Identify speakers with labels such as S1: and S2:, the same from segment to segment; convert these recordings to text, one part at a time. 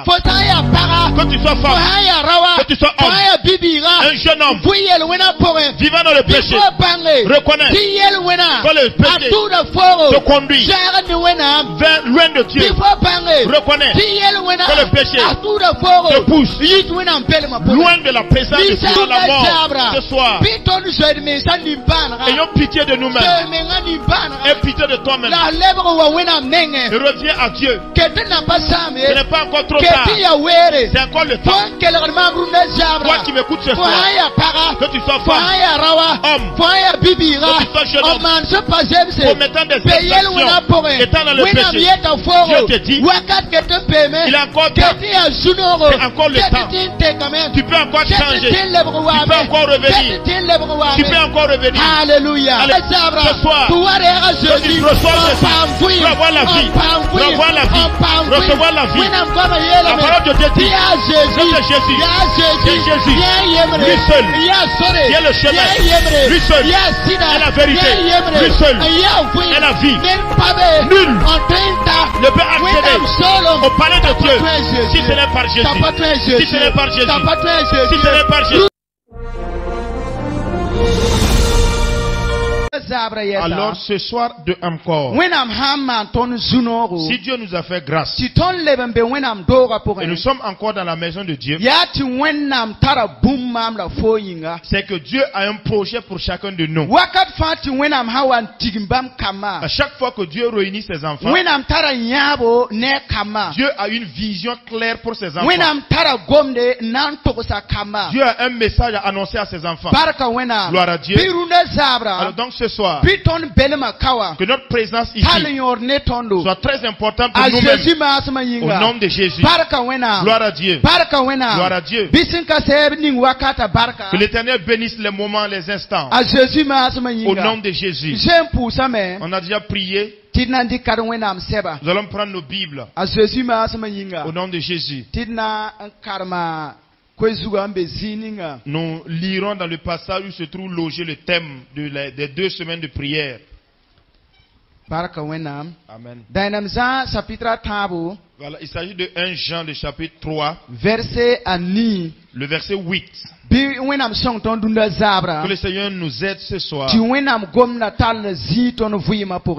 S1: sois, que tu sois femme, que tu sois homme, un jeune homme, vivant dans le péché, reconnais que le péché te conduit vers loin de Dieu. Reconnais que le péché te pousse loin de la présence de Dieu, dans la mort. Ce soir, ayons pitié de nous-mêmes et pitié de toi-même. Et reviens à Dieu. Ce n'est pas encore trop tard. C'est encore le temps. Toi qui m'écoutes ce soir, que tu sois femme, homme, que tu sois jeune homme, commettant des infractions, étant dans le péché, Dieu te dit, il a encore temps. C'est encore le temps. Tu peux encore changer. Tu peux encore revenir. Tu peux encore revenir. Alléluia. Ce soir, que tu reçois Jésus, tu vas avoir la vie. Tu vas avoir la vie. Recevoir la vie. La parole de Dieu dit, c'est Jésus. C'est Jésus. Lui seul. Il est le chemin. Lui seul. est la vérité. Lui seul est la vie. Nul ne peut accéder au palais de Dieu si ce n'est par Jésus. Si ce n'est par Jésus. Si ce n'est par Jésus. Alors ce soir de encore, si Dieu nous a fait grâce et nous sommes encore dans la maison de Dieu, c'est que Dieu a un projet pour chacun de nous. À chaque fois que Dieu réunit ses enfants, Dieu a une vision claire pour ses enfants. Dieu a un message à annoncer à ses enfants. Gloire à Dieu. Alors donc ce soir, que notre présence ici soit très importante pour nous-mêmes. Au nom de Jésus. Gloire à Dieu. Gloire à Dieu. Que l'Éternel bénisse les moments, les instants. Au nom de Jésus. On a déjà prié. Nous allons prendre nos Bibles. Au nom de Jésus. Nous lirons dans le passage où se trouve logé le thème des 2 semaines de prière. Amen. Voilà, il s'agit de 1 Jean, le chapitre 3, le verset 8. Que le Seigneur nous aide ce soir,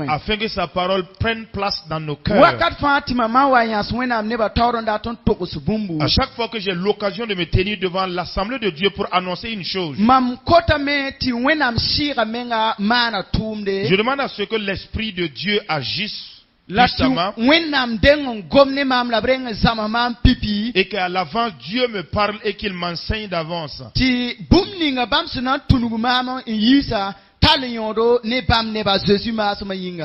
S1: afin que sa parole prenne place dans nos cœurs. À chaque fois que j'ai l'occasion de me tenir devant l'assemblée de Dieu pour annoncer une chose, je demande à ce que l'Esprit de Dieu agisse puissamment, et qu'à l'avance Dieu me parle et qu'il m'enseigne d'avance,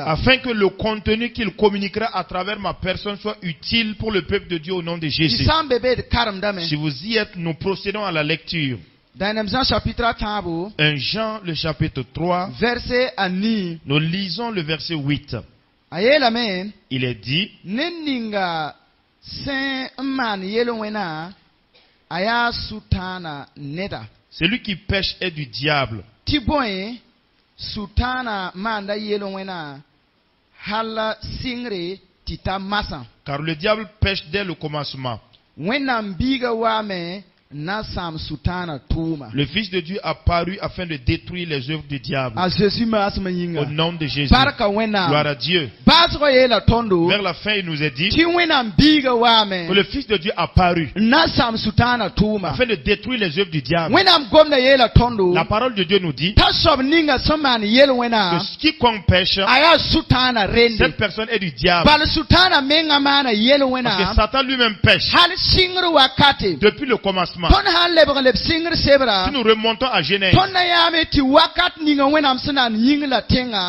S1: afin que le contenu qu'il communiquera à travers ma personne soit utile pour le peuple de Dieu au nom de Jésus. Si vous y êtes, nous procédons à la lecture. 1 Jean, le chapitre 3, nous lisons le verset 8. Il est dit, celui qui pêche est du diable. Car le diable pêche dès le commencement. Le Fils de Dieu a paru afin de détruire les œuvres du diable. Au nom de Jésus. Gloire à Dieu. Vers la fin, il nous est dit que le Fils de Dieu a paru afin de détruire les œuvres du diable. La parole de Dieu nous dit que quiconque pêche, cette personne est du diable. Parce que Satan lui-même pêche depuis le commencement. Si nous remontons à Genèse,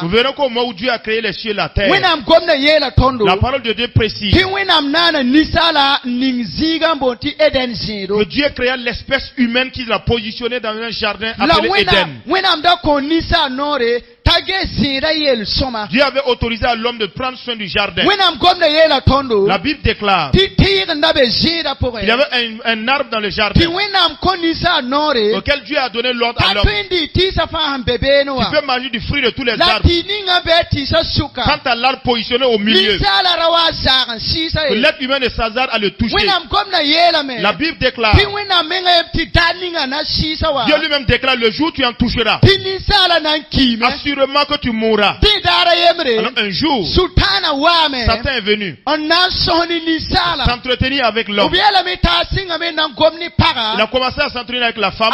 S1: nous verrons qu'au moment où Dieu a créé les cieux et la terre, la parole de Dieu précise que Dieu créa l'espèce humaine qu'il a positionnée dans un jardin appelé Éden. Dieu avait autorisé à l'homme de prendre soin du jardin. La Bible déclare qu'il y avait un arbre dans le jardin auquel Dieu a donné l'ordre à l'homme. Tu peux manger du fruit de tous les arbres. Quant à l'arbre positionné au milieu, que l'être humain ne s'hasarde à le toucher. La Bible déclare, Dieu lui-même déclare, le jour où tu en toucheras, assurément que tu mourras. Alors un jour, Satan est venu s'entretenir avec l'homme. Il a commencé à s'entretenir avec la femme.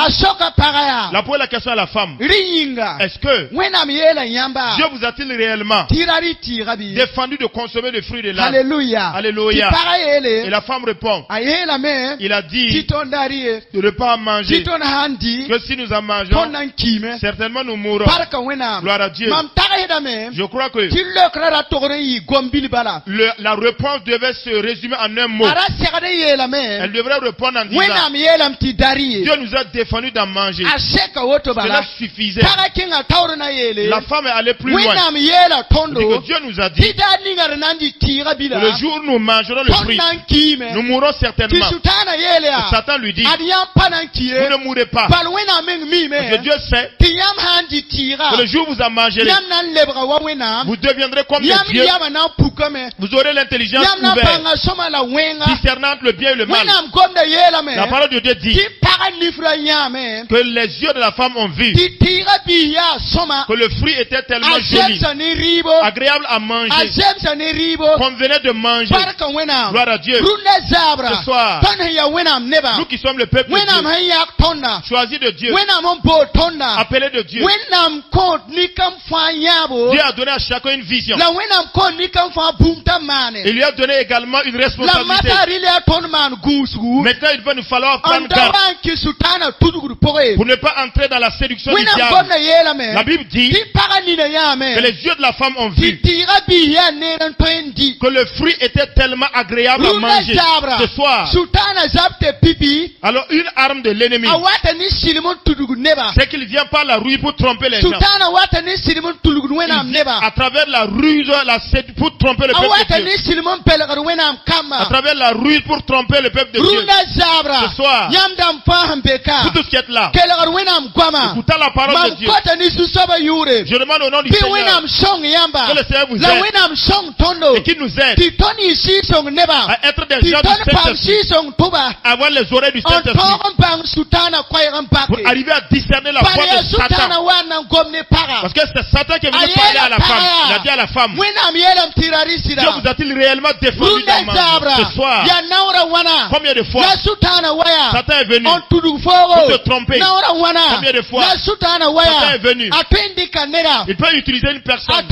S1: La première question à la femme, est-ce que Dieu vous a-t-il réellement défendu de consommer le fruit de l'arbre?
S2: Alléluia.
S1: Alléluia. Et la femme répond, il a dit de ne pas manger, que si nous en mangeons, certainement nous mourrons. Gloire à Dieu. Je crois que la réponse devait se résumer en un mot. Elle devrait répondre en disant, Dieu nous a défendu d'en manger. Cela suffisait. La femme est allée plus loin. Que Dieu nous a dit, le jour où nous mangerons le fruit, nous mourrons certainement. Satan lui dit, vous ne mourrez pas. Parce que Dieu sait que le jour où vous en mangerez, vous deviendrez comme des dieux. Vous aurez l'intelligence ouverte, discernant le bien et le mal. La parole de Dieu dit que les yeux de la femme ont vu que le fruit était tellement joli, agréable à manger, qu'on venait de manger. Gloire à Dieu. Ce soir, nous qui sommes le peuple de Dieu, choisis de Dieu, appelés de Dieu, Dieu a donné à chacun une vision. Il lui a donné également une responsabilité. Maintenant, il va nous falloir prendre garde pour ne pas entrer dans la séduction du diable. La Bible dit que les yeux de la femme ont vu que le fruit était tellement agréable à manger. Ce soir, alors une arme de l'ennemi, c'est qu'il vient par la rue pour tromper les gens. À travers la ruse pour tromper le peuple de Dieu. À travers la ruse pour tromper le peuple de Dieu. Ce soir, vous tous qui êtes là, écoutant la parole de Dieu, je demande au nom du Seigneur que le Seigneur vous aide et qu'il nous aide à être des gens du Saint-Esprit, à avoir les oreilles du Saint-Esprit, pour arriver à discerner la voix de Satan. Parce que c'est Satan qui est venu parler à la femme. Il a dit à la femme, Dieu vous a-t-il réellement défendu d'en manger? Ce soir, combien de fois Satan est venu pour te tromper? Combien de fois Satan est venu? Il peut utiliser une personne,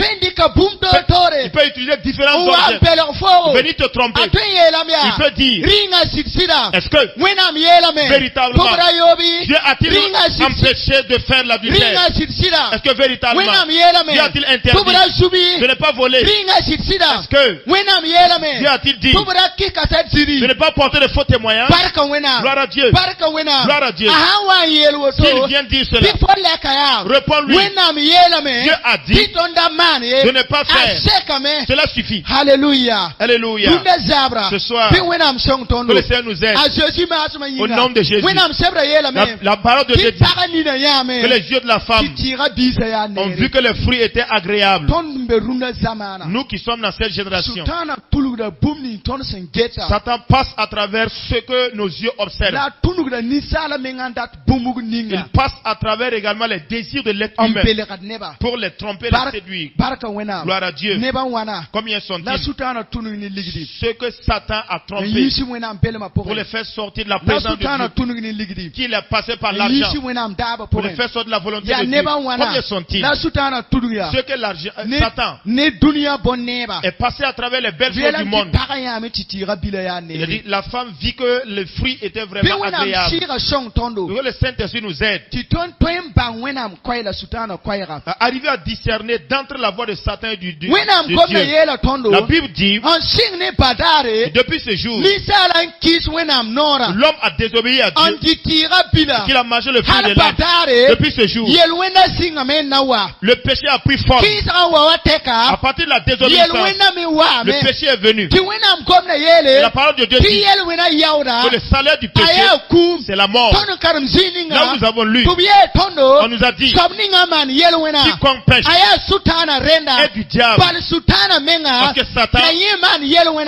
S1: il peut utiliser différents objets pour venir te tromper. Il peut dire, est-ce que véritablement Dieu a-t-il empêché de faire l'adultère? Est-ce que véritablement Dieu a-t-il interdit de ne pas voler? Est-ce que Dieu a-t-il dit de ne pas porter de faux témoignages? Gloire à Dieu. Gloire à Dieu. S'il vient dire cela, réponds-lui. Dieu a dit de ne pas faire. Cela suffit.
S2: Alléluia.
S1: Alléluia. Ce soir, que le Seigneur nous aide. Au nom de Jésus. La parole de Dieu dit que les yeux de la femme ont vu que le fruit était agréable. Nous qui sommes dans cette génération, Satan passe à travers ce que nos yeux observent. Il passe à travers également les désirs de l'être humain pour les tromper, les séduire. Gloire à Dieu. Combien sont-ils? Ce que Satan a trompé pour les faire sortir de la présence de Dieu, qu'il est passé par l'argent pour les faire sortir de la volonté de Dieu. Combien sont-ils? Ce que l'argent, Satan est passé à travers les belles choses du monde. Il a dit, la femme vit que le fruit était vraiment agréable. Que le Saint-Esprit nous aide à arriver à discerner d'entre la voix de Satan et du Dieu. La Bible dit, depuis ce jour, l'homme a désobéi à Dieu, qu'il a mangé le fruit de l'arbre. Depuis ce jour, le péché a pris forme. À partir de la désobéissance, le péché est venu. Et la parole de Dieu dit que le salaire du péché, c'est la mort. Là où nous avons lu, on nous a dit, quiconque pêche est du diable. Parce que Satan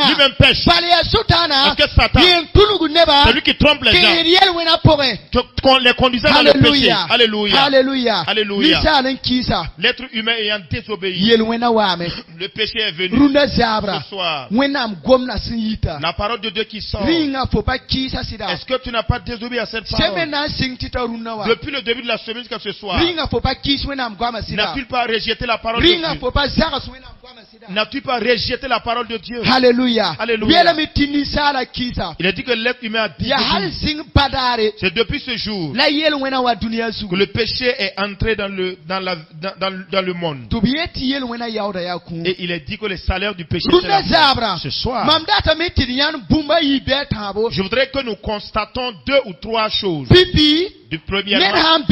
S1: lui-même pêche. Parce que Satan, c'est lui qui trompe les gens, qu'on les conduisait dans le péché. Alléluia. Alléluia. L'être humain ayant désobéi, le péché est venu. Ce soir, la parole de Dieu qui sort. Est-ce que tu n'as pas désobéi à cette parole? Depuis le début de la semaine jusqu'à ce soir, n'as-tu pas rejeté la parole de Dieu? N'as-tu pas rejeté la parole de Dieu?
S2: Alléluia.
S1: Alléluia. Il a dit que l'être humain a dit. C'est depuis ce jour que le péché est entré dans le monde. Et il est dit que le salaire du péché c'est la mort. Ce soir, je voudrais que nous constatons 2 ou 3 choses. Premièrement,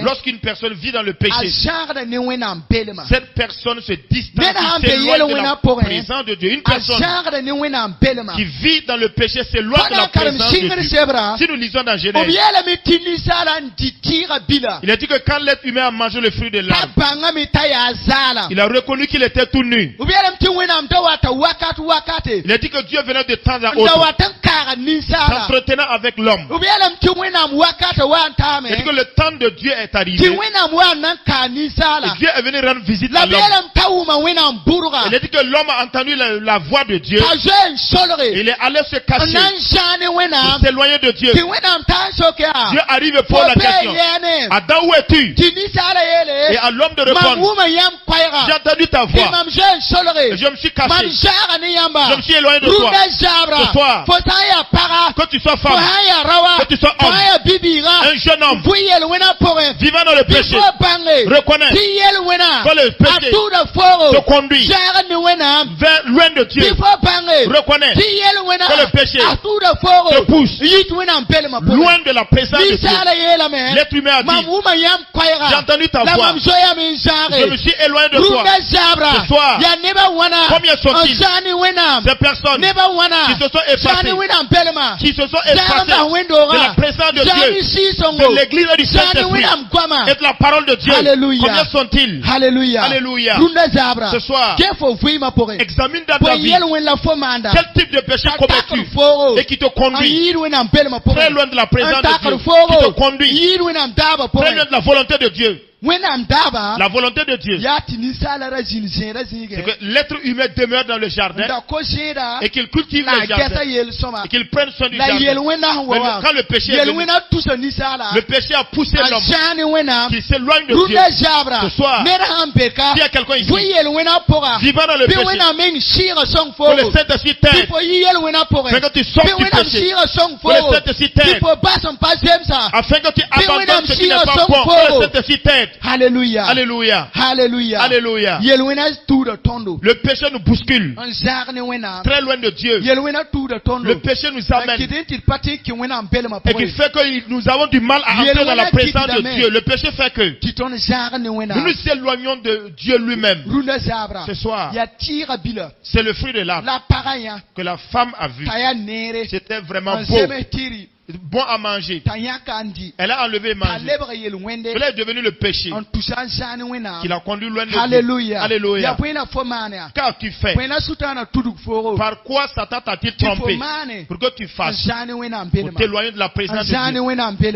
S1: lorsqu'une personne vit dans le péché, cette personne se distance, s'éloigne de la présence de Dieu. Une personne qui vit dans le péché s'éloigne de la présence de Dieu. Si nous lisons dans Genèse, il a dit que quand l'être humain a mangé le fruit de l'arbre, il a reconnu qu'il était tout nu. Il a dit que Dieu venait de temps à autre, s'entretenant avec l'homme. Il a dit que le temps de Dieu est arrivé. Et Dieu est venu rendre visite à l'homme. Il a dit que l'homme a entendu la voix de Dieu. Et il est allé se cacher pour s'éloigner de Dieu. Dieu arrive pour la question. Adam, où es-tu? Et à l'homme de répondre, j'ai entendu ta voix. Et je me suis caché. Je me suis éloigné de toi. Ce soir, que tu sois femme, que tu sois homme, un jeune homme vivant dans le péché, reconnais que le péché te conduit vers loin de Dieu. Reconnais que le péché te pousse loin de la présence de Dieu. L'être humain a dit, j'ai entendu ta voix, je me suis éloigné de toi. Ce soir, combien sont-ils ces personnes qui se sont effacées, de la présence de Dieu, de l'église du Saint-Esprit et de la parole de Dieu? Combien sont-ils? Alléluia. Ce soir, examine dans ta vie quel type de péché commets-tu et qui te conduit très loin de la présence de Dieu, qui te conduit très loin de la volonté de Dieu. La volonté de Dieu, c'est que l'être humain demeure dans le jardin et qu'il cultive le jardin et qu'il prenne soin du jardin. Mais quand le péché est venu, le péché a poussé l'homme qu'il s'éloigne de Dieu. Ce soir, s'il y a quelqu'un ici vivant dans le péché, que le Saint-Esprit t'aide, afin que tu sortes du péché, que le Saint-Esprit t'aide, afin que tu abandonnes ce qui n'est pas bon, que le Saint-Esprit t'aide.
S2: Alléluia.
S1: Alléluia.
S2: Alléluia.
S1: Alléluia. Le péché nous bouscule très loin de Dieu. Le péché nous amène et qui fait que nous avons du mal à entrer dans la présence de Dieu. Le péché fait que nous nous éloignons de Dieu lui-même. Ce soir, c'est le fruit de l'arbre que la femme a vu. C'était vraiment beau, bon à manger. Elle a enlevé et mangé. Cela est devenu le péché qui l'a conduit loin de Dieu.
S2: Alléluia.
S1: Alléluia. Car tu fais, par quoi Satan t'a-t-il trompé pour que tu fasses, pour t'éloigner de la présence de Dieu,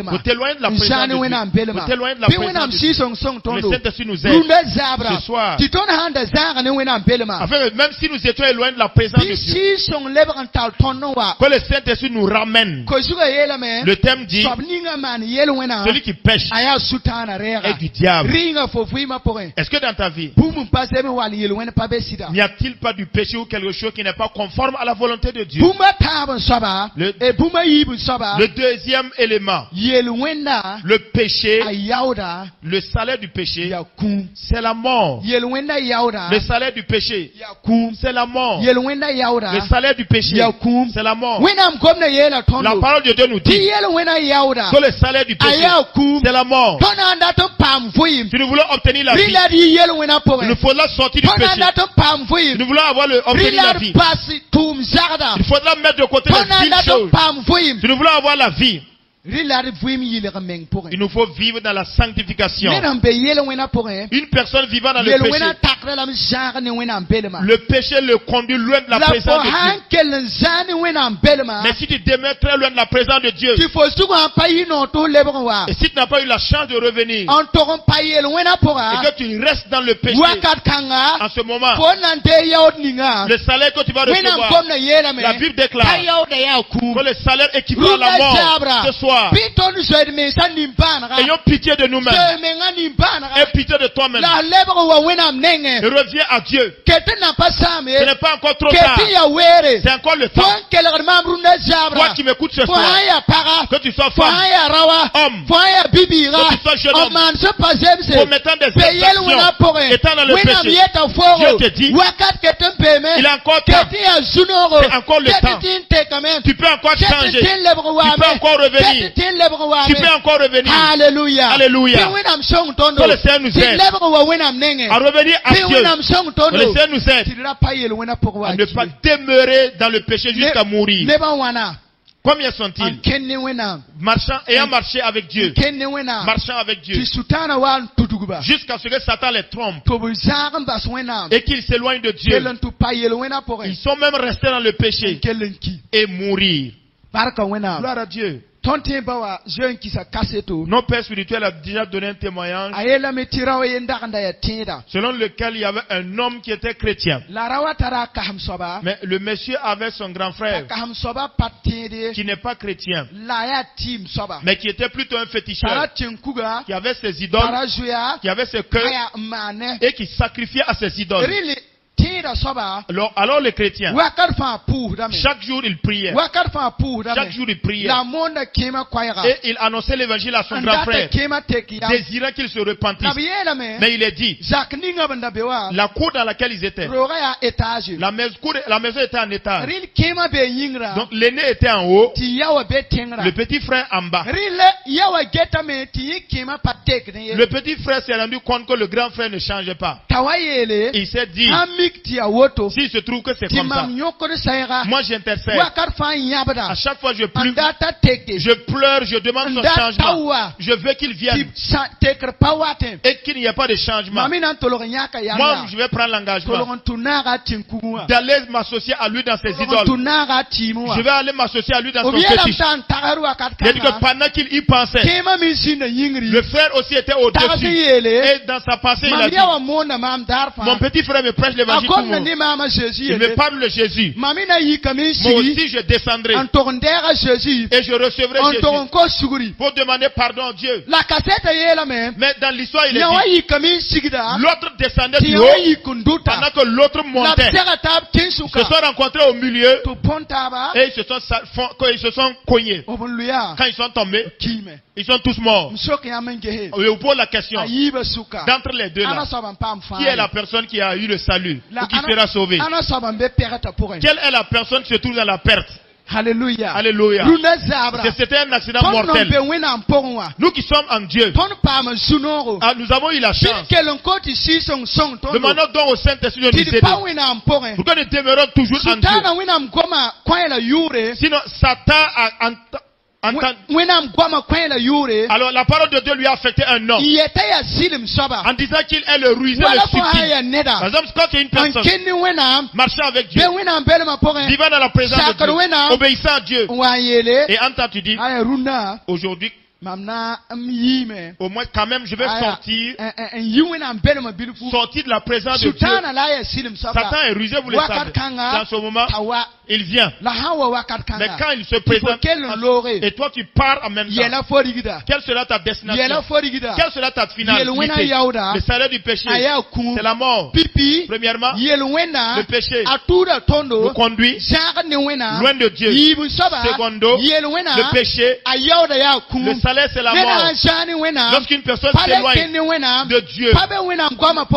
S1: pour t'éloigner de la présence de Dieu, pour t'éloigner de la présence de Dieu. Le Saint-Esprit nous aide ce soir, afin que même si nous étions éloignés de la présence de Dieu, que le Saint-Esprit nous ramène Le thème dit, celui qui pêche est du diable. Est-ce que dans ta vie, n'y a-t-il pas du péché ou quelque chose qui n'est pas conforme à la volonté de Dieu? Le deuxième élément, le péché, le salaire du péché, c'est la mort. Le salaire du péché, c'est la mort. Le salaire du péché, c'est la mort. La parole de Dieu nous dit que le salaire du péché, c'est la mort. Si nous voulons obtenir la vie, il nous faudra sortir du péché. Si nous voulons obtenir la vie, il faudra mettre de côté les villes choses. Si nous voulons avoir la vie, il nous faut vivre dans la sanctification. Une personne vivant dans le péché, le péché le conduit loin de la présence de Dieu. Mais si tu demeures très loin de la présence de Dieu, et si tu n'as pas eu la chance de revenir, et que tu restes dans le péché, en ce moment, le salaire que tu vas recevoir, la Bible déclare que le salaire équivaut à la mort. Ce soir, ayons pitié de nous-mêmes. Aie pitié de toi-même. Et reviens à Dieu. Ce n'est pas encore trop tard. C'est encore le temps. Toi qui m'écoutes ce soir, que tu sois femme, homme, que tu sois jeune homme, commettant des infractions, étant dans le péché, Dieu te dit, il a encore temps. C'est encore le temps. Tu peux encore changer. Tu peux encore revenir. Tu peux encore revenir. Alléluia. Alléluia. Que le Seigneur nous aide à revenir à Dieu. Que le Seigneur nous aide à ne pas demeurer dans le péché jusqu'à mourir. Combien sont-ils? Ayant marché avec Dieu. Marchant avec Dieu. Jusqu'à ce que Satan les trompe. Et qu'ils s'éloignent de Dieu. Ils sont même restés dans le péché. Et mourir. Gloire à Dieu. Nos pères spirituels a déjà donné un témoignage selon lequel il y avait un homme qui était chrétien. Mais le monsieur avait son grand frère qui n'est pas chrétien, mais qui était plutôt un féticheur, qui avait ses idoles, qui avait ses cœurs et qui sacrifiait à ses idoles. Alors les chrétiens, chaque jour ils priaient. Chaque jour ils priaient. Et il annonçait l'évangile à son grand frère, désirant qu'il se repentisse. Mais il est dit, la cour dans laquelle ils étaient, la maison était en étage. Donc l'aîné était en haut, le petit frère en bas. Le petit frère s'est rendu compte que le grand frère ne changeait pas. Il s'est dit, s'il se trouve que c'est comme ça, moi j'intercède. À chaque fois je pleure, je demande son changement. Je veux qu'il vienne et qu'il n'y ait pas de changement. Moi je vais prendre l'engagement d'aller m'associer à lui dans ses idoles. Je vais aller m'associer à lui dans son fétiche. C'est-à-dire que pendant qu'il y pensait, le frère aussi était au-dessus. Et dans sa pensée il a dit, mon petit frère me prêche l'évangile. Il me parle de Jésus. Moi aussi je descendrai et je recevrai Jésus pour demander pardon à Dieu. Mais dans l'histoire il est dit, l'autre descendait du haut pendant que l'autre montait. Ils se sont rencontrés au milieu et ils se sont cognés. Quand ils sont tombés, ils sont tous morts. Et on pose la question, d'entre les deux là, qui est la personne qui a eu le salut ou qui sera sauvée? Quelle est la personne qui se trouve dans la perte? Alléluia. Alléluia. C'était un accident mortel. Nous qui sommes en Dieu, nous avons eu la chance. Demandons donc au Saint-Esprit de nous aider pour que nous demeurons toujours en Dieu. Sinon, Satan a alors la parole de Dieu lui a affecté un homme en disant qu'il est le rusé, le subtil. Par exemple, quand il y a une personne marchant avec Dieu, vivant dans la présence de Dieu, obéissant à Dieu, et en temps tu dis, aujourd'hui, au moins quand même je vais sortir de la présence de Dieu. Satan est rusé, vous le savez. Dans ce moment, il vient. Mais quand il se présente, et toi tu pars en même temps, quelle sera ta destination? Quelle sera ta finalité? Le salaire du péché, c'est la mort. Premièrement, le péché nous conduit loin de Dieu. Secondo, le péché, le salaire c'est la mort. Lorsqu'une personne s'éloigne de Dieu,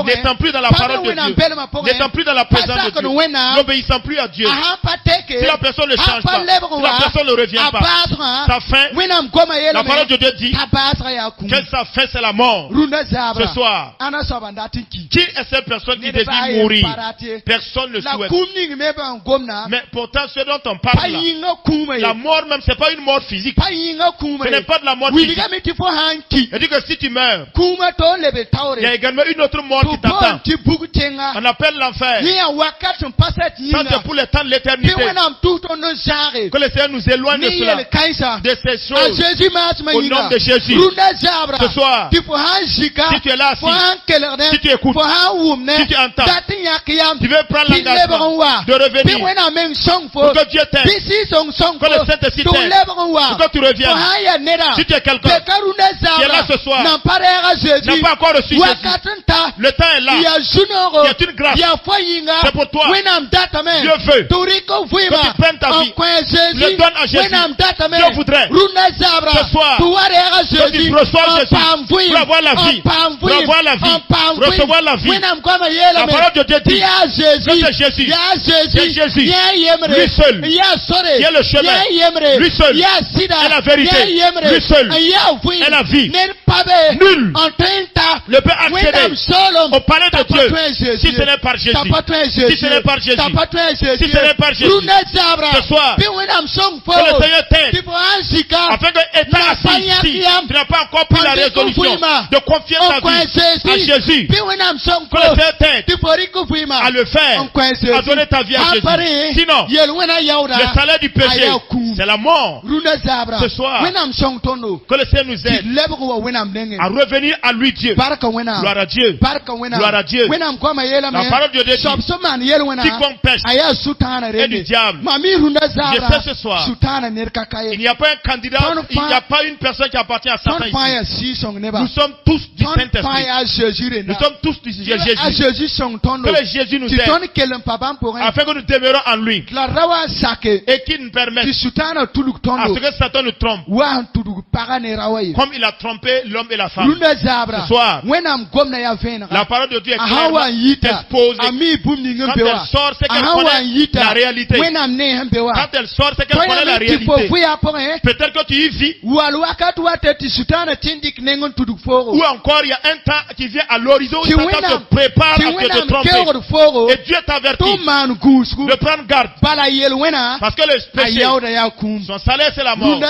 S1: n'étant plus dans la parole de Dieu, n'étant plus dans la présence de Dieu, n'obéissant plus à Dieu, si la personne ne change pas, si la personne ne revient pas, sa fin, la parole de Dieu dit que sa fin c'est la mort. Ce soir, qui est cette personne qui désire mourir? Personne ne souhaite. Mais pourtant, ce dont on parle là, la mort même, c'est pas une mort physique. Ce n'est pas de la mort physique. Il dit que si tu meurs, il y a également une autre mort qui t'attend. On appelle l'enfer. Ça, c'est pour le temps de l'éternité. Que le Seigneur nous éloigne de cela, de ces choses, au nom de Jésus. Ce soir, si tu es là assis, si tu écoutes, si tu entends, tu veux prendre l'engagement de revenir pour que Dieu t'aide, que le Saint-Esprit t'aide, pour que tu reviennes. Si tu es quelqu'un qui est là ce soir, n'a pas encore reçu Jésus, le temps est là. Il y a une grâce. C'est pour toi. Dieu veut que tu prennes ta vie, le donne à Jésus. Dieu voudrait ce soir que tu reçois Jésus pour avoir la vie, pour avoir la vie, recevoir la vie. La parole de Dieu dit que c'est Jésus. C'est Jésus, lui seul, qui est le chemin, lui seul est la vérité, lui seul est la vie. Nul ne peut accéder au palais de Dieu si ce n'est par Jésus. Si ce n'est pas Jésus. Si ce n'est pas Jésus. Ce soir, que le Seigneur t'aide, afin que étant assis ici, tu n'as pas encore pris la résolution de confier ta vie à Jésus. Que le Seigneur t'aide à le faire, à donner ta vie à Jésus. Sinon, le salaire du péché, c'est la mort. Ce soir, que le Seigneur nous aide à revenir à lui, Dieu. Gloire à Dieu. Gloire à Dieu. La parole de Dieu dit, quiconque pêche est du diable. Je sais ce soir, il n'y a pas un candidat, il n'y a pas une personne qui appartient à Satan ici. Nous sommes tous du Saint-Esprit. Nous sommes tous du Jésus. Que le Jésus nous aide, afin que nous demeurons en lui, et qu'il nous permette à ce que Satan nous trompe, comme il a trompé l'homme et la femme. Ce soir, la parole de Dieu est clairement exposée. Quand elle sort, c'est qu'elle connaît la réalité. Quand elle sort, c'est qu'elle connaît la réalité. Peut-être que tu y vis, ou encore il y a un temps qui vient à l'horizon où Satan se prépare à te tromper. Et Dieu t'avertit de prendre garde, parce que le péché, son salaire c'est la mort.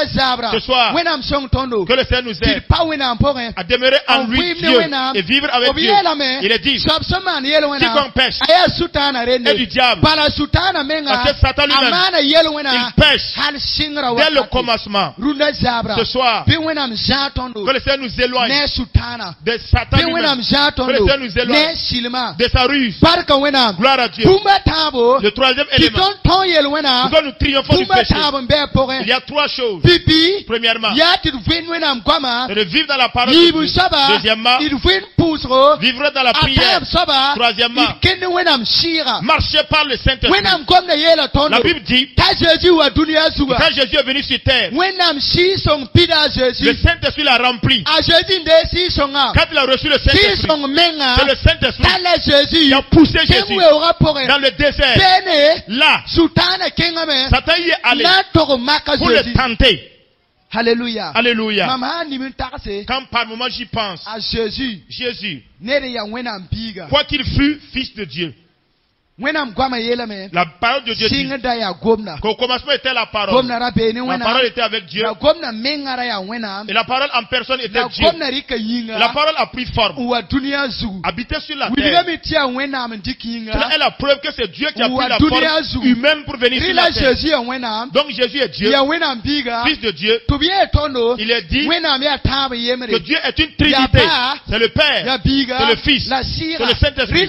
S1: Ce soir, que le Seigneur nous aide à demeurer en lui, Dieu, et vivre avec Dieu. Il est dit, quiconque pêche est du diable, parce que Satan lui-même, il pêche dès le commencement. Ce soir, que le Seigneur nous éloigne de Satan lui-même, que le Seigneur nous éloigne de sa ruse. Gloire à Dieu. Le troisième élément, pourquoi nous triomphons du péché, il y a trois choses. Premièrement, c'est de vivre dans la parole de Dieu. Deuxièmement, vivre dans la prière. Troisièmement, marcher par le Saint-Esprit. La Bible dit, quand Jésus est venu sur terre, le Saint-Esprit l'a rempli. Quand il a reçu le Saint-Esprit, c'est le Saint-Esprit qui a poussé Jésus dans le désert. Là, Satan y est allé pour le tenter.
S2: Alléluia.
S1: Alléluia. Quand par moment j'y pense,
S2: à Jésus,
S1: quoi qu'il fût fils de Dieu, la parole de Dieu dit qu'au commencement était la parole. La parole était avec Dieu. Et la parole en personne était Dieu. La parole a pris forme, habité sur la terre. Cela est la preuve que c'est Dieu qui a pris la forme humaine pour venir sur la terre. Donc Jésus est Dieu, fils de Dieu. Il est dit que Dieu est une trinité. C'est le Père, c'est le Fils, c'est le Saint-Esprit.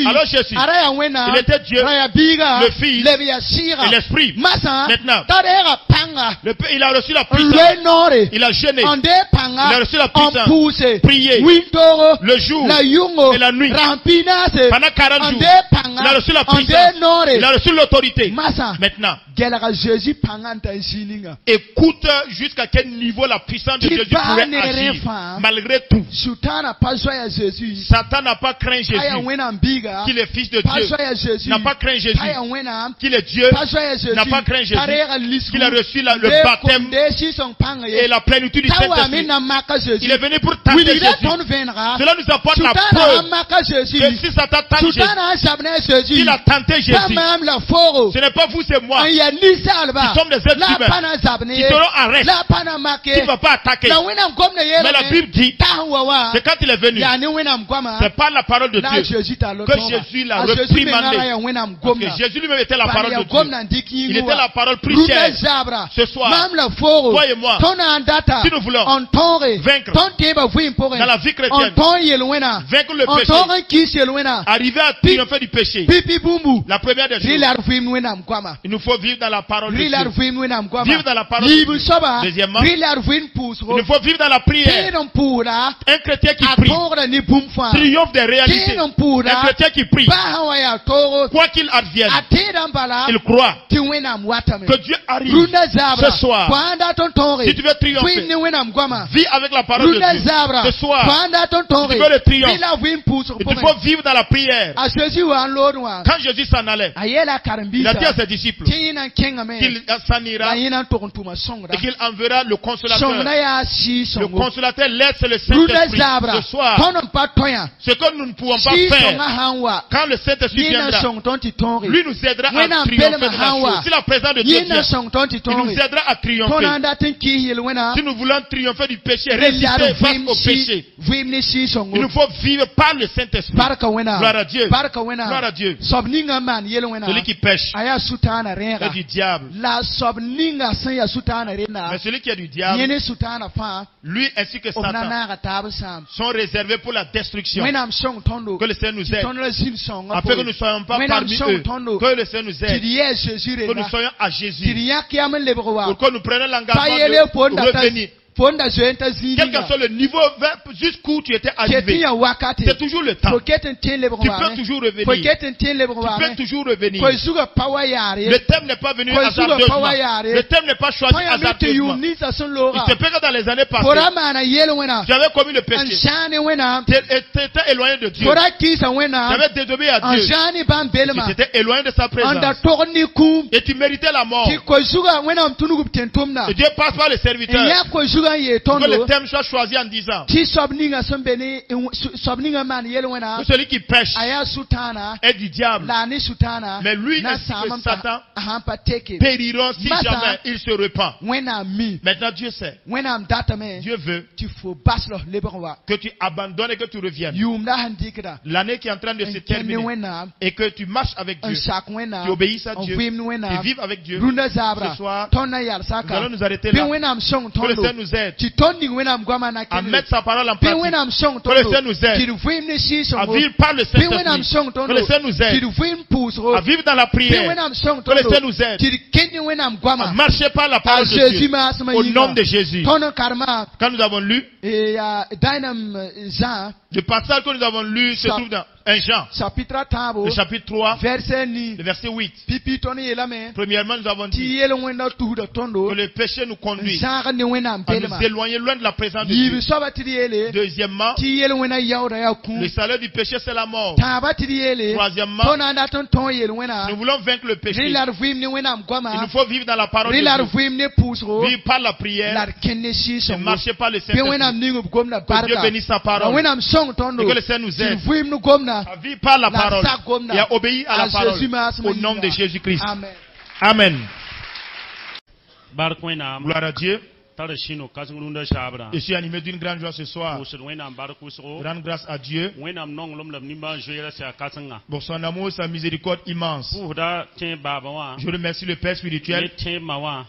S1: Alors Jésus, Il était Dieu, le Fils et l'Esprit. Maintenant, il a reçu la puissance. Il a gêné. Il a reçu la puissance. Prier le jour et la nuit. Pendant 40 jours, il a reçu la puissance. Il a reçu l'autorité. Maintenant, écoute jusqu'à quel niveau la puissance de Jésus pourrait agir. Malgré tout, Satan n'a pas craint Jésus, qu'il est fils de Dieu. N'a pas craint Jésus, qu'il est Dieu. N'a pas craint Jésus, qu'il a reçu le baptême et la plénitude du Saint-Esprit. Il est venu pour tenter Jésus. Cela nous apporte la preuve que si Satan tente Jésus, qu'il a tenté Jésus. Ce n'est pas vous, c'est moi. Qui sommes des êtres humains, qui seront en reste, qui ne vont pas attaquer. Mais la Bible dit que quand il est venu, c'est pas la parole de Dieu que Jésus l'a reprimandé. Parce que Jésus lui-même était la parole de Dieu. Il était la parole plus chère. Ce soir, toi et moi, si nous voulons vaincre dans la vie chrétienne, vaincre le péché, arriver à triompher du péché, la première des choses, il nous faut vivre dans la parole de Dieu. Vivre dans la parole de Dieu. Deuxièmement, il nous faut vivre dans la prière. Un chrétien qui prie triomphe des réalités. Un chrétien qui prie, quoi qu'il advienne, il croit que Dieu arrive ce soir. Si tu veux triompher, vis avec la parole de Dieu. Ce soir, si tu veux le triomphe, il faut vivre dans la prière. Quand Jésus s'en allait, il a dit à ses disciples qu'il s'en ira et qu'il enverra le consolateur. Le consolateur laisse le Saint-Esprit. Ce soir, ce que nous ne pouvons pas faire, quand le Saint-Esprit viendra, lui nous aidera à triompher de la chose. Si la présence de Dieu vient, il nous aidera à triompher. Si nous voulons triompher du péché, résister face au péché, il nous faut vivre par le Saint-Esprit. Gloire à Dieu. Gloire à Dieu. Celui qui pêche est du diable. Mais celui qui est du diable, lui ainsi que Satan sont réservés pour la destruction. Que le Seigneur nous aide, afin que nous ne soyons pas parmi eux. Que le Seigneur nous aide, que nous soyons à Jésus, pour que nous prenions l'engagement de revenir. Quel que soit le niveau jusqu'où tu étais arrivé, c'est toujours le temps. Tu peux toujours revenir. Tu peux toujours revenir. Le thème n'est pas venu hasardeusement. Le thème n'est pas choisi hasardeusement. Il se peut que dans les années passées, j'avais commis le péché. Tu étais éloigné de Dieu. J'avais désobéi à Dieu. Tu t'étais éloigné de sa présence. Et tu méritais la mort. Et Dieu passe par les serviteurs. Que le thème soit choisi en disant que celui qui pêche est du diable, mais lui ainsi que Satan périront si jamais il se repent. Maintenant Dieu sait, Dieu veut que tu abandonnes et que tu reviennes. L'année qui est en train de se terminer et que tu marches avec Dieu, tu obéisses à Dieu, tu vives avec Dieu. Ce soir, nous allons nous arrêter là. Que le Seigneur nous aide à mettre sa parole en pratique. Que le Seigneur nous aide à vivre par le Saint-Esprit. Que le Seigneur nous aide à vivre dans la prière. Que le Seigneur nous aide à marcher par la parole de Dieu. Au nom de Jésus. Quand nous avons lu, le passage que nous avons lu se trouve dans 1 Jean, le chapitre 3, le verset 8. Premièrement, nous avons dit que le péché nous conduit à nous éloigner loin de la présence de Dieu. Deuxièmement, le salaire du péché, c'est la mort. Troisièmement, nous voulons vaincre le péché. Il nous faut vivre dans la parole de Dieu, vivre par la prière et marcher par le Saint-Esprit. Que Dieu bénisse sa parole et que le Seigneur nous aide à vivre par la parole et à obéir à la parole au nom de Jésus-Christ. Amen. Gloire à Dieu. Je suis animé d'une grande joie ce soir. Rendre grâce à Dieu pour son amour et sa miséricorde immense. Je remercie le Père spirituel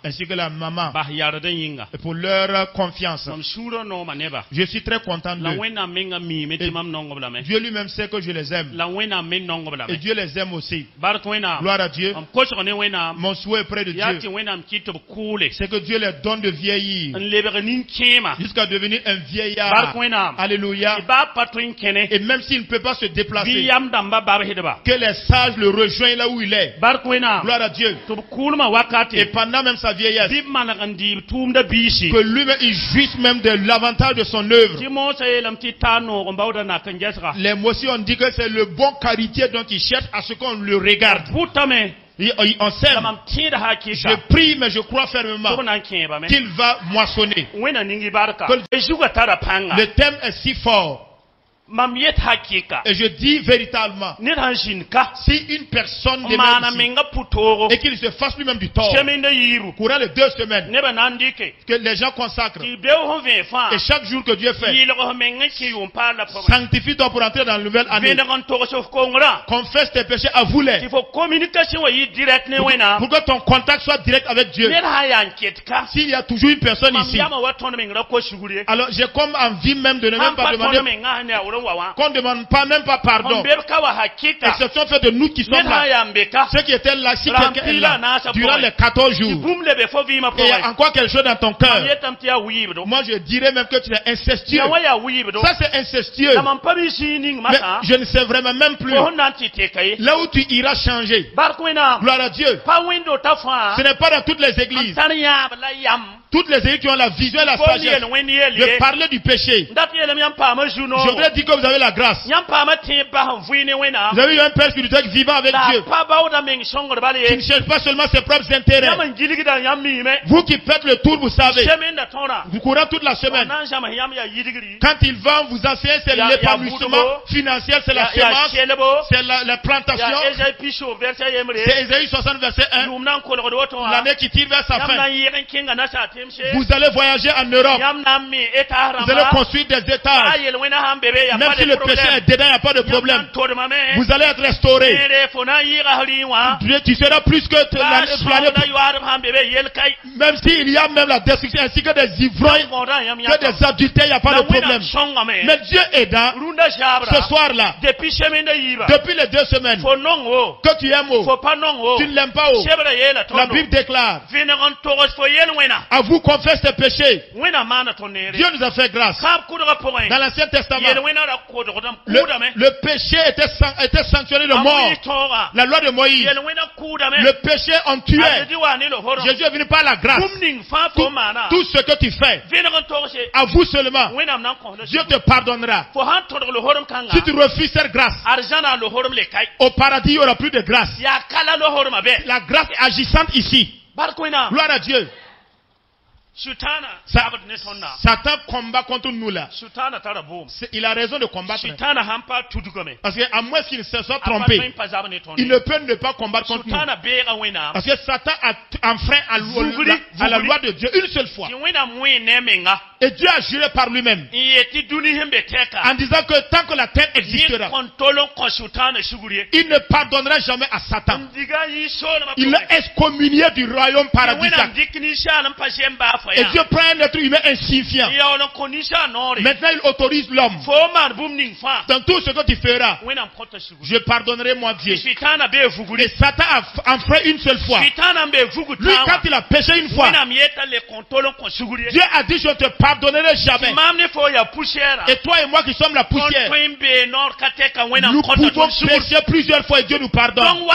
S1: ainsi que la maman et pour leur confiance. Je suis très content d'eux. Dieu lui-même sait que je les aime. Et Dieu les aime aussi. Gloire à Dieu. Mon souhait auprès de Dieu, c'est que Dieu les donne de vieillir jusqu'à devenir un vieillard. Alléluia. Et même s'il ne peut pas se déplacer, que les sages le rejoignent là où il est. Gloire à Dieu. Et pendant même sa vieillesse, que lui-même il jouisse même de l'avantage de son œuvre. Les mots aussi ont dit que c'est le bon caritier dont il cherche à ce qu'on le regarde. On s'aime. Je prie, mais je crois fermement qu'il va moissonner. Le thème est si fort. Et je dis véritablement, si une personne demeure ici, et qu'il se fasse lui-même du tort, courant les 2 semaines que les gens consacrent, et chaque jour que Dieu fait, sanctifie-toi pour entrer dans la nouvelle année, confesse tes péchés, avoue-les, pour que ton contact soit direct avec Dieu. S'il y a toujours une personne ici, alors j'ai comme envie même de ne même pas demander qu'on ne demande pas même pas pardon, exception fait de nous qui sommes là, ceux qui étaient là, si quelqu'un est là durant les 14 jours, et il y a encore quelque chose dans ton cœur, moi je dirais même que tu es incestueux. Ça c'est incestueux. Mais je ne sais vraiment même plus là où tu iras changer. Gloire à Dieu. Ce n'est pas dans toutes les églises. Toutes les églises qui ont la vision et la sagesse de parler du péché. Je voudrais dire que vous avez la grâce. Vous avez eu un Père spirituel vivant avec Dieu, qui ne cherche pas seulement ses propres intérêts. Vous qui faites le tour, vous savez, vous courez toute la semaine. Quand il va vous enseigner, c'est l'épanouissement financier, c'est la semence, c'est la plantation. C'est Ésaïe 60 verset 1. L'année qui tire vers sa fin. Vous allez voyager en Europe. Vous allez construire des étages. Même si le péché est dedans, il n'y a pas de problème. Vous allez être restauré. Tu seras plus que l'année. Même s'il y a même la destruction ainsi que des ivrognes, que des adultères, il n'y a pas de problème. Mais Dieu aidant, ce soir-là, depuis les 2 semaines, que tu aimes, tu ne l'aimes pas. La Bible déclare, à vous confesse tes péchés. Dieu nous a fait grâce. Dans l'Ancien Testament, le péché était sanctionné de mort. La loi de Moïse, le péché en tuait. Jésus est venu par la grâce. Tout ce que tu fais, avoue seulement, Dieu te pardonnera. Si tu refuses cette grâce, au paradis il n'y aura plus de grâce. La grâce est agissante ici. Gloire à Dieu. Satan combat contre nous là. Il a raison de combattre. Parce qu'à moins qu'il ne se soit trompé, il ne peut ne pas combattre contre nous. Parce que Satan a enfreint à la loi de Dieu une seule fois. Et Dieu a juré par lui-même en disant que tant que la terre existera, il ne pardonnera jamais à Satan. Il l'a excommunié du royaume paradisiaque. Et Dieu prend un être humain insignifiant. Maintenant il autorise l'homme. Dans tout ce que tu feras, je pardonnerai moi Dieu. Et Satan a enfreint une seule fois. Lui quand il a péché une fois, Dieu a dit je te pardonnerai jamais. Et toi et moi qui sommes la poussière, nous pouvons pécher plusieurs fois et Dieu nous pardonne. Donc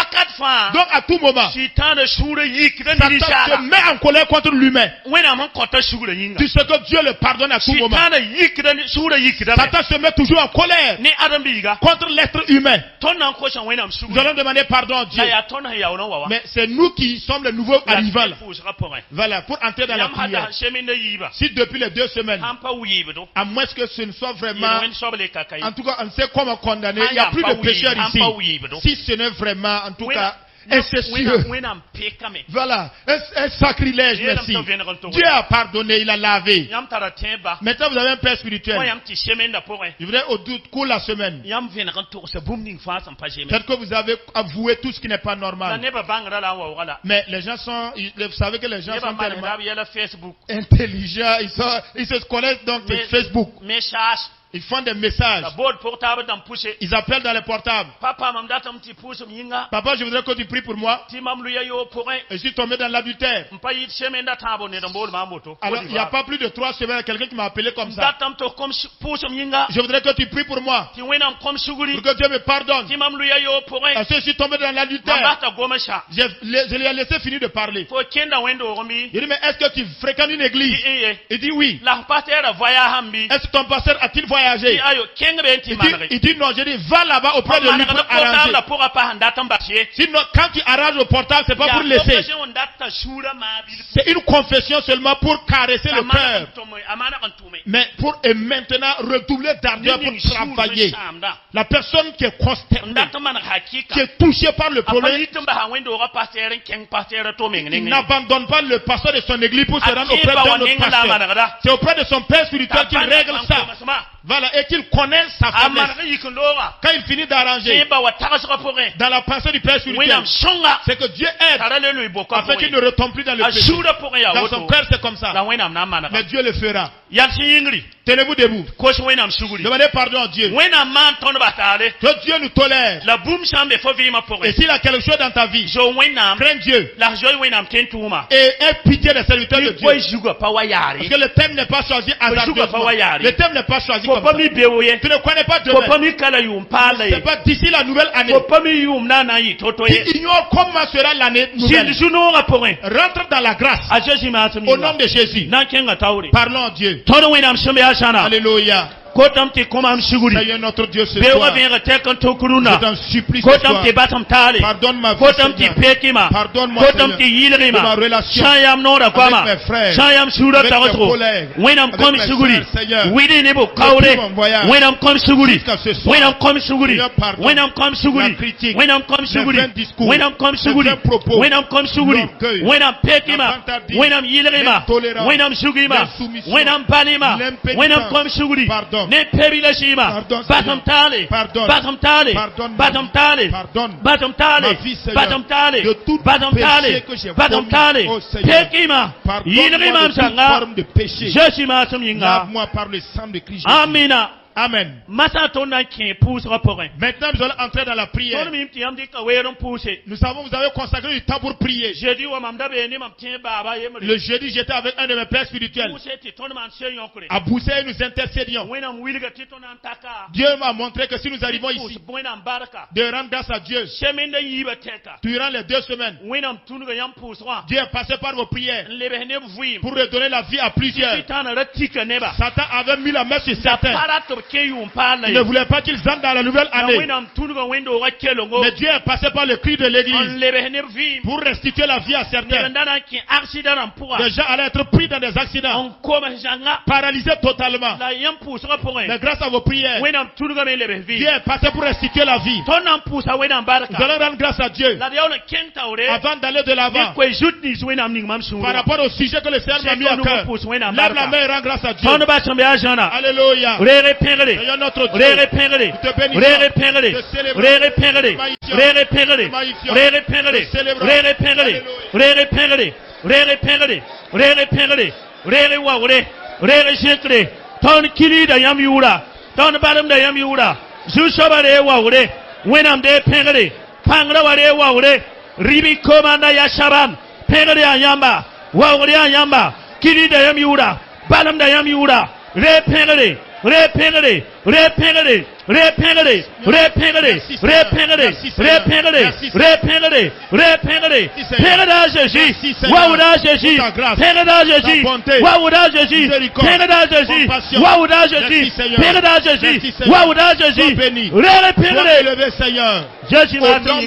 S1: à tout moment, Satan se met en colère contre l'humain. Tu sais que Dieu le pardonne à tout moment. Satan se met toujours en colère contre l'être humain. Nous allons demander pardon à Dieu. Mais c'est nous qui sommes les nouveaux arrivants là. Voilà, pour entrer dans la prière. Si depuis les 2 semaines, à moins que ce ne soit vraiment, en tout cas on sait comment condamner, il n'y a plus de pécheurs ici. Si ce n'est vraiment, en tout cas, incestueux. Voilà, un sacrilège, merci. Dieu a pardonné, il a lavé. Maintenant vous avez un père spirituel. Je voudrais au doute court la semaine. Peut-être que vous avez avoué tout ce qui n'est pas normal. Mais les gens sont, vous savez que les gens sont tellement intelligents, ils se connaissent donc sur Facebook. Ils font des messages. Ils appellent dans les portables. Papa, je voudrais que tu pries pour moi. Je suis tombé dans l'adultère. Alors, il n'y a pas plus de 3 semaines, quelqu'un qui m'a appelé comme ça. Je voudrais que tu pries pour moi. Pour que Dieu me pardonne. Parce que je suis tombé dans l'adultère. Je lui ai laissé finir de parler. Il dit, mais est-ce que tu fréquentes une église? Il dit oui. Est-ce que ton pasteur a-t-il voyagé? Il dit non, je dis va là-bas auprès de lui pour arranger. Sinon, quand tu arranges le portable, c'est pas pour laisser. C'est une confession seulement pour caresser le cœur. Mais pour maintenant redoubler d'ardeur pour travailler. La personne qui est consternée, qui est touchée par le problème, n'abandonne pas le pasteur de son église pour se rendre auprès d'un autre pasteur. C'est auprès de son père spirituel qu'il règle ça. Voilà, et qu'il connaisse sa faiblesse. Quand il finit d'arranger, dans la pensée du Père spirituel, c'est que Dieu aide afin qu'il ne retombe plus dans le péché. Dans son cœur, c'est comme ça. Mais Dieu le fera. Tenez-vous debout. Demandez pardon à Dieu. Que Dieu nous tolère. Et s'il a quelque chose dans ta vie, crains Dieu. Et aie pitié des serviteurs de Dieu. Parce que le thème n'est pas choisi hasardeusement. Le thème n'est pas choisi comme ça. Tu ne connais pas demain. C'est pas d'ici la nouvelle année. Tu ignores comment sera l'année nouvelle. Rentre dans la grâce. Au nom de Jésus. Parlons à Dieu. Alléluia. Seigneur notre Dieu ce soir, je t'en supplie ce soir, pardonne ma vie Seigneur, pardonne-moi Seigneur, de ma relation avec mes frères, avec mes collègues, avec mes frères Seigneur, depuis mon voyage, jusqu'à ce soir, Seigneur pardonne la critique, les vains discours, les vains propos, l'orgueil, la vantardise, l'intolérance, l'insoumission, pardonne. Ne pebilashima batam tale batam tale batam tale batam tale batam tale batam tale batam tale pekima yilrima sanga jeshima tuminga lave-moi par le sang de Christ. Amina. Amen. Maintenant, nous allons entrer dans la prière. Nous savons que vous avez consacré du temps pour prier. Le jeudi, j'étais avec un de mes pères spirituels. À Boussé, nous intercédions. Dieu m'a montré que si nous arrivons ici, de rendre grâce à Dieu, durant les 2 semaines, Dieu est passé par vos prières pour redonner la vie à plusieurs. Satan avait mis la main sur certains. Il ne voulait pas qu'ils entrent dans la nouvelle année. Mais Dieu est passé par le cri de l'église pour restituer la vie à certains. Les gens allaient être pris dans des accidents, paralysés totalement. Mais grâce à vos prières, Dieu est passé pour restituer la vie. Nous allons rendre grâce à Dieu avant d'aller de l'avant. Par rapport au sujet que le Seigneur m'a mis à cœur, lève la main et rends grâce à Dieu. Alléluia. Seigneur notre Dieu, nous te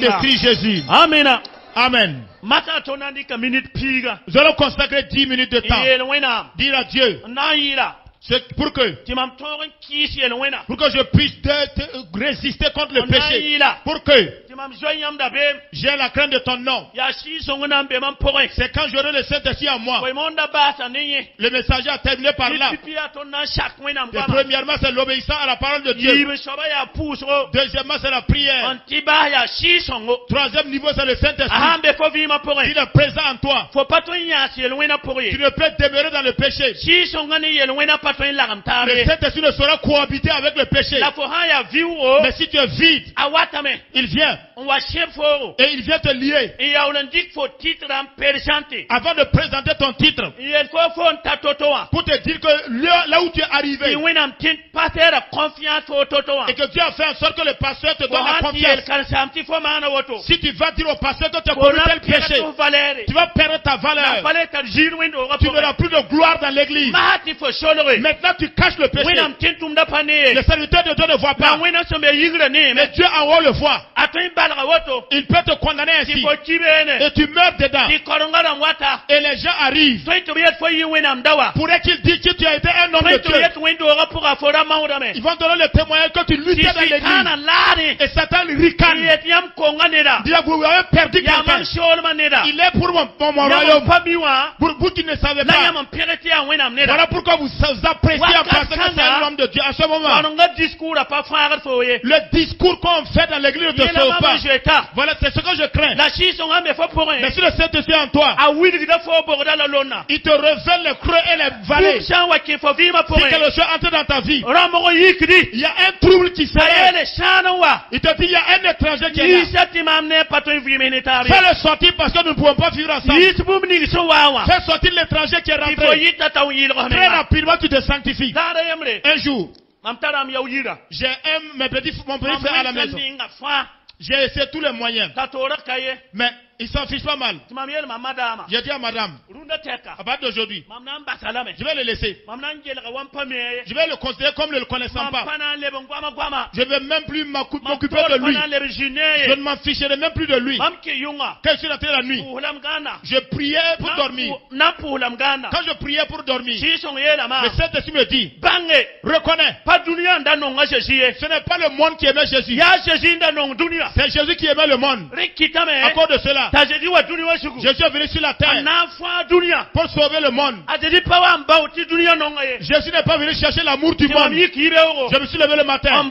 S1: Repérez, Jésus. Amen. Amen. Nous allons consacrer 10 minutes de temps. Dire à Dieu. Pour que je puisse résister contre le péché. Pour que J'ai la crainte de ton nom. C'est quand j'aurai le Saint-Esprit en moi. Le messager a terminé par là. Et premièrement, c'est l'obéissance à la parole de Dieu. Deuxièmement, c'est la prière. Troisième niveau, c'est le Saint-Esprit. Il est présent en toi. Tu ne peux demeurer dans le péché. Le Saint-Esprit ne saura cohabiter avec le péché. Mais si tu es vide, il vient. Et il vient te lier. Avant de présenter ton titre, pour te dire que là où tu es arrivé, et que Dieu a fait en sorte que le pasteur te donne la confiance. Si tu vas dire au pasteur que tu as commis tel péché, tu vas perdre ta valeur. Tu n'auras plus de gloire dans l'église. Maintenant tu caches le péché. Le serviteur de Dieu ne voit pas. Mais Dieu en haut le voit. Il peut te condamner ainsi. Et tu meurs dedans. Et les gens arrivent. Pourrait-il dire que tu as été un homme de Dieu? Ils vont donner le témoignage que tu luttais dans l'église. Et Satan lui ricane. Dis, vous avez perdu quelqu'un. Il est pour mon royaume. Pour vous qui ne savez pas. Voilà pourquoi vous appréciez en pensant que c'est un homme de Dieu. À ce moment, le discours qu'on fait dans l'église ne te sauve pas. Voilà, c'est ce que je crains. Mais si le Saint-Esprit en toi, il te révèle les creux et les vallées. Si quelque chose entre dans ta vie, il y a un trouble qui s'élève. Il te dit, il y a un étranger qui est là. Fais-le sortir parce que nous ne pouvons pas vivre ensemble. Fais sortir l'étranger qui est rentré. Très rapidement, tu te sanctifies. Un jour, j'ai mon petit frère à la maison. J'ai essayé tous les moyens. Mais il s'en fiche pas mal. J'ai dit à madame, à partir d'aujourd'hui, je vais le laisser. Je vais le considérer comme ne le connaissant pas. Je ne vais même plus m'occuper de lui. Je ne m'en ficherai même plus de lui. Quand je suis rentré la nuit, je priais pour dormir. Quand je priais pour dormir, le Saint-Esprit me dit, reconnais, ce n'est pas le monde qui aimait Jésus. C'est Jésus qui aimait le monde. À cause de cela, Jésus est venu sur la terre pour sauver le monde. Jésus n'est pas venu chercher l'amour du monde. Je me suis levé le matin.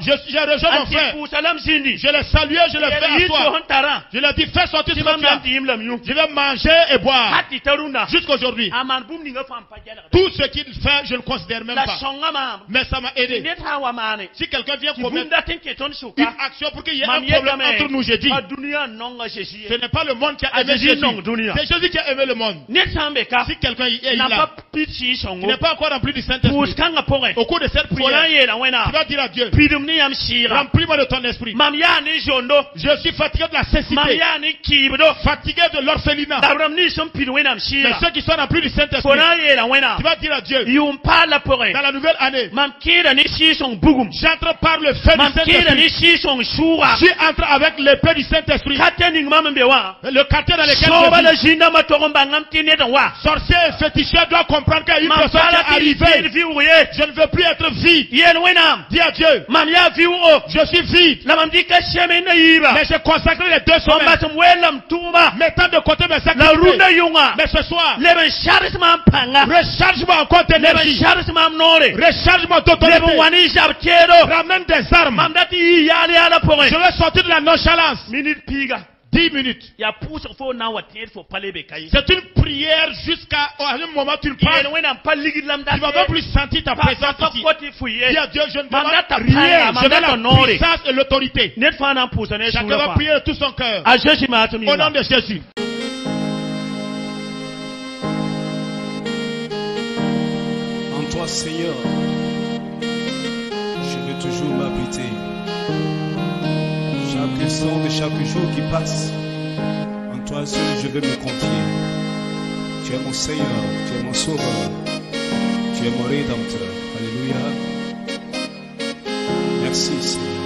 S1: J'ai rejoint mon frère. Je l'ai salué, je l'ai fait asseoir. Je lui ai dit, fais sortir ce que tu as. Je vais manger et boire. Jusqu'à aujourd'hui. Tout ce qu'il fait, je ne le considère même pas. Mais ça m'a aidé. Si quelqu'un vient commettre une action pour qu'il y ait un problème entre nous, j'ai dit, ce n'est pas le monde qui a aimé Jésus. C'est Jésus qui a aimé le monde. Si quelqu'un est là, il n'est pas encore rempli du Saint-Esprit, au cours de cette prière, tu vas dire à Dieu, remplis-moi de ton esprit. Je suis fatigué de la cécité, fatigué de l'orphelinat. Mais ceux qui sont remplis du Saint-Esprit, tu vas dire à Dieu, dans la nouvelle année, j'entre par le feu du Saint-Esprit. Je entre avec l'épée du Saint-Esprit. Le quartier dans lequel je vis, sorcier et féticheur doit comprendre qu'une personne qui est arrivée. Je ne veux plus être vide. Dis à Dieu, je suis vide. Mais j'ai consacré les 2 semaines, mettant de côté mes sacrifices. Mais ce soir, recharge-moi encore d'énergie. Recharge-moi d'autorité. Ramène des armes. Je vais sortir de la nonchalance. 10 minutes. C'est une prière jusqu'à un moment où tu parles. Tu ne vas pas plus sentir ta présence ici. Dis à Dieu, je ne demande rien. Je veux la puissance et l'autorité. Chacun va prier de tout son cœur. Au nom de Jésus.
S2: En toi, Seigneur, je veux toujours m'habiter. Chaque instant de chaque jour qui passe, en toi seul je veux me confier. Tu es mon Seigneur, tu es mon Sauveur, tu es mon Rédempteur. Alléluia. Merci Seigneur.